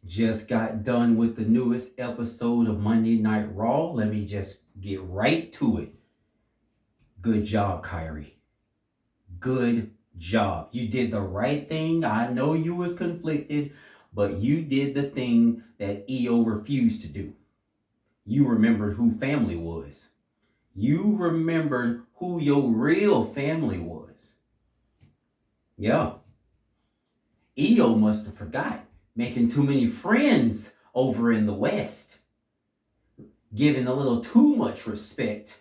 Just got done with the newest episode of Monday Night Raw. Let me just get right to it. Good job, Kairi. Good job. You did the right thing. I know you was conflicted, but you did the thing that EO refused to do. You remembered who family was. You remembered who your real family was. Yeah. EO must have forgot making too many friends over in the West, giving a little too much respect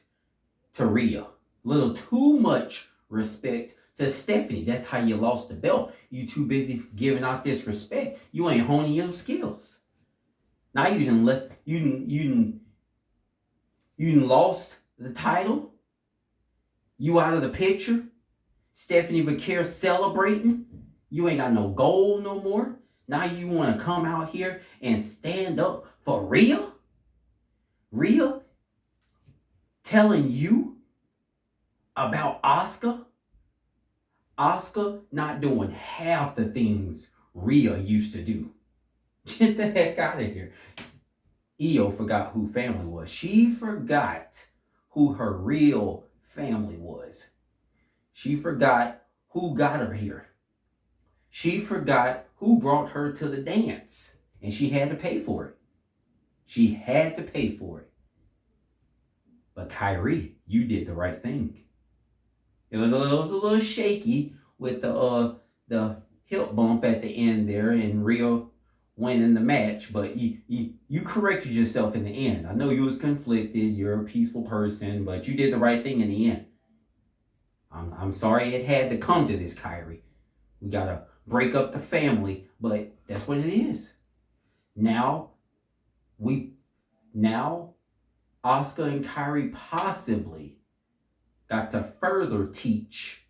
to Rhea, a little too much respect to Stephanie. That's how you lost the belt. You too busy giving out this respect. You ain't honing your skills. Now you done lost the title. You out of the picture. Stephanie Vaquer celebrating. You ain't got no goal no more. Now you want to come out here and stand up for Rhea? Rhea telling you about Asuka? Asuka not doing half the things Rhea used to do. Get the heck out of here. EO forgot who family was. She forgot who her real family was. She forgot who got her here. She forgot who brought her to the dance. And she had to pay for it. She had to pay for it. But Kairi, you did the right thing. It was a little shaky with the hip bump at the end there and Rio winning the match, but you corrected yourself in the end. I know you was conflicted. You're a peaceful person, but you did the right thing in the end. I'm sorry it had to come to this, Kairi. We gotta break up the family, but that's what it is. Now Asuka and Kairi possibly got to further teach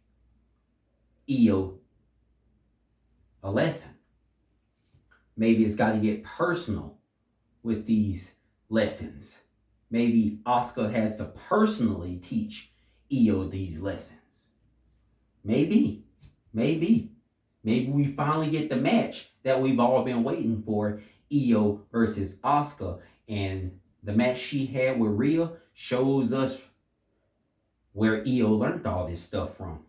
EO a lesson. Maybe it's got to get personal with these lessons. Maybe Asuka has to personally teach EO these lessons. Maybe we finally get the match that we've all been waiting for, EO versus Asuka, and the match she had with Rhea shows us where EO learned all this stuff from.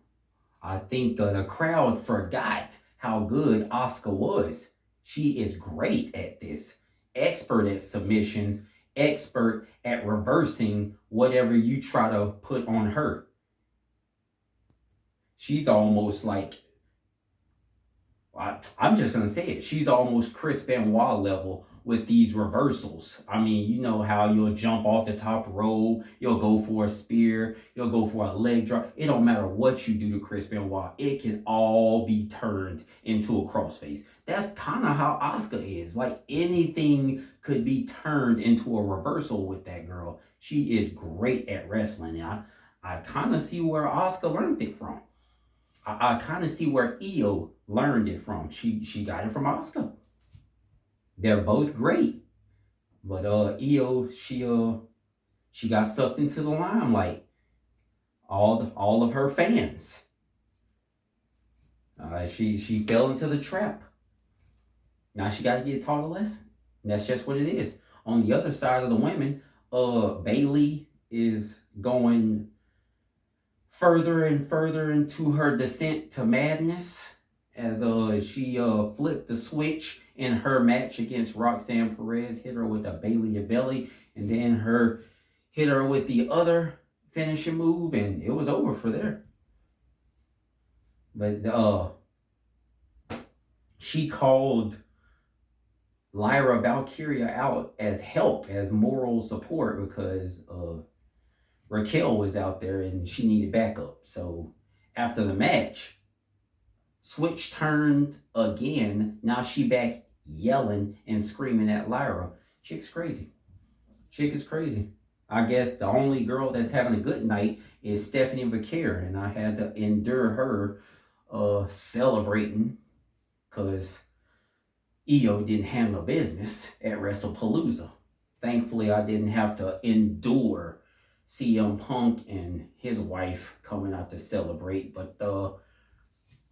I think the crowd forgot how good Asuka was. She is great at this, expert at submissions, expert at reversing whatever you try to put on her. She's almost like, I'm just going to say it, she's almost Chris Benoit level with these reversals. I mean, you know how you'll jump off the top rope, you'll go for a spear, you'll go for a leg drop. It don't matter what you do to Chris Benoit, it can all be turned into a crossface. That's kind of how Asuka is. Like anything could be turned into a reversal with that girl. She is great at wrestling. And I kind of see where Asuka learned it from. I kind of see where EO learned it from. She got it from Asuka. They're both great, but EO she got sucked into the limelight. All of her fans. She fell into the trap. Now she got to get taught a lesson. And that's just what it is. On the other side of the women, Bayley is going further and further into her descent to madness as she flipped the switch in her match against Roxanne Perez, hit her with a Bayley belly, and then hit her with the other finishing move, and it was over for there. But she called Lyra Valkyria out as help, as moral support, because Raquel was out there and she needed backup. So after the match, switch turned again. Now she back yelling and screaming at Lyra. Chick's crazy. Chick is crazy. I guess the only girl that's having a good night is Stephanie Vaquer, and I had to endure her celebrating because EO didn't handle business at WrestlePalooza. Thankfully, I didn't have to endure CM Punk and his wife coming out to celebrate, but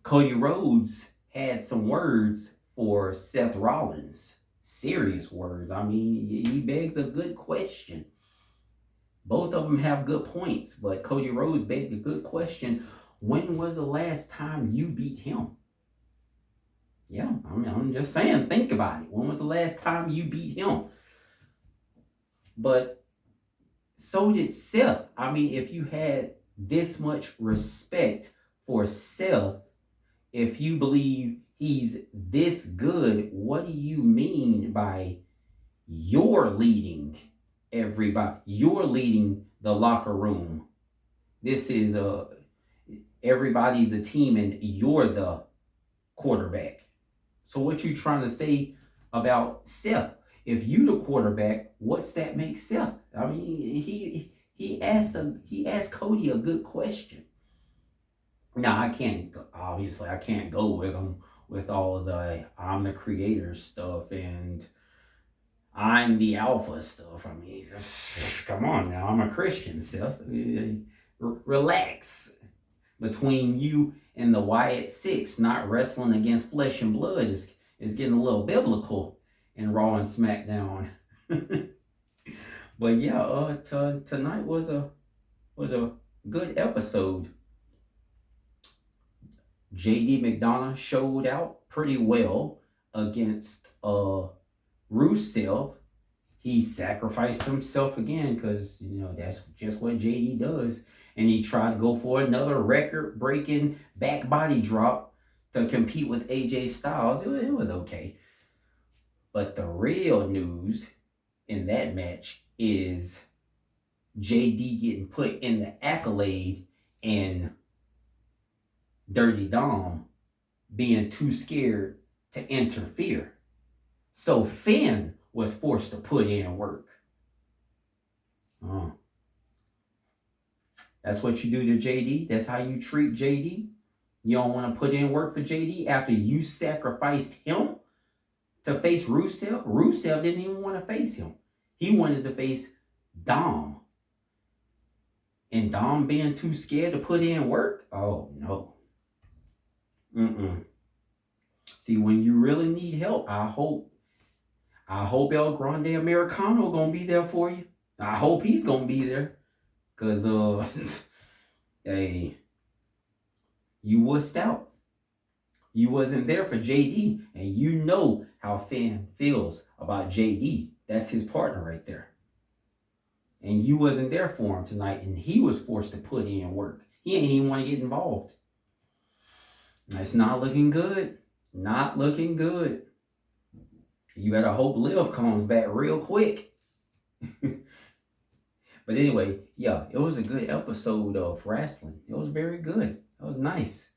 Cody Rhodes had some words for Seth Rollins. serious words. I mean, he begs a good question. Both of them have good points, but Cody Rhodes begged a good question. When was the last time you beat him? Yeah, I mean, I'm just saying, think about it. When was the last time you beat him? But so did Seth. I mean, if you had this much respect for Seth, if you believe he's this good, what do you mean by you're leading everybody? You're leading the locker room. This is everybody's a team and you're the quarterback. So what you trying to say about Seth? If you the quarterback, what's that make Seth? I mean, he asked Cody a good question. Now I can't go with him with all of the I'm the creator stuff and I'm the alpha stuff. I mean, just, come on now. I'm a Christian, Seth. Relax. Between you and the Wyatt Six, not wrestling against flesh and blood is getting a little biblical in Raw and SmackDown. But yeah, tonight was a good episode. JD McDonough showed out pretty well against Rusev. He sacrificed himself again because, that's just what JD does. And he tried to go for another record-breaking back body drop to compete with AJ Styles. It was okay. But the real news in that match is JD getting put in the accolade and Dirty Dom being too scared to interfere. So Finn was forced to put in work. That's what you do to JD. That's how you treat JD. You don't want to put in work for JD after you sacrificed him to face Rusev. Rusev didn't even want to face him. He wanted to face Dom. And Dom being too scared to put in work? Oh, no. See, when you really need help, I hope El Grande Americano gonna be there for you. I hope he's gonna be there. Because, hey, you wussed out. You wasn't there for JD. And you know how Finn feels about JD. That's his partner right there. And you wasn't there for him tonight. And he was forced to put in work. He ain't even want to get involved. That's not looking good. Not looking good. You better hope Liv comes back real quick. But anyway, yeah, it was a good episode of Wrasslin. It was very good. It was nice.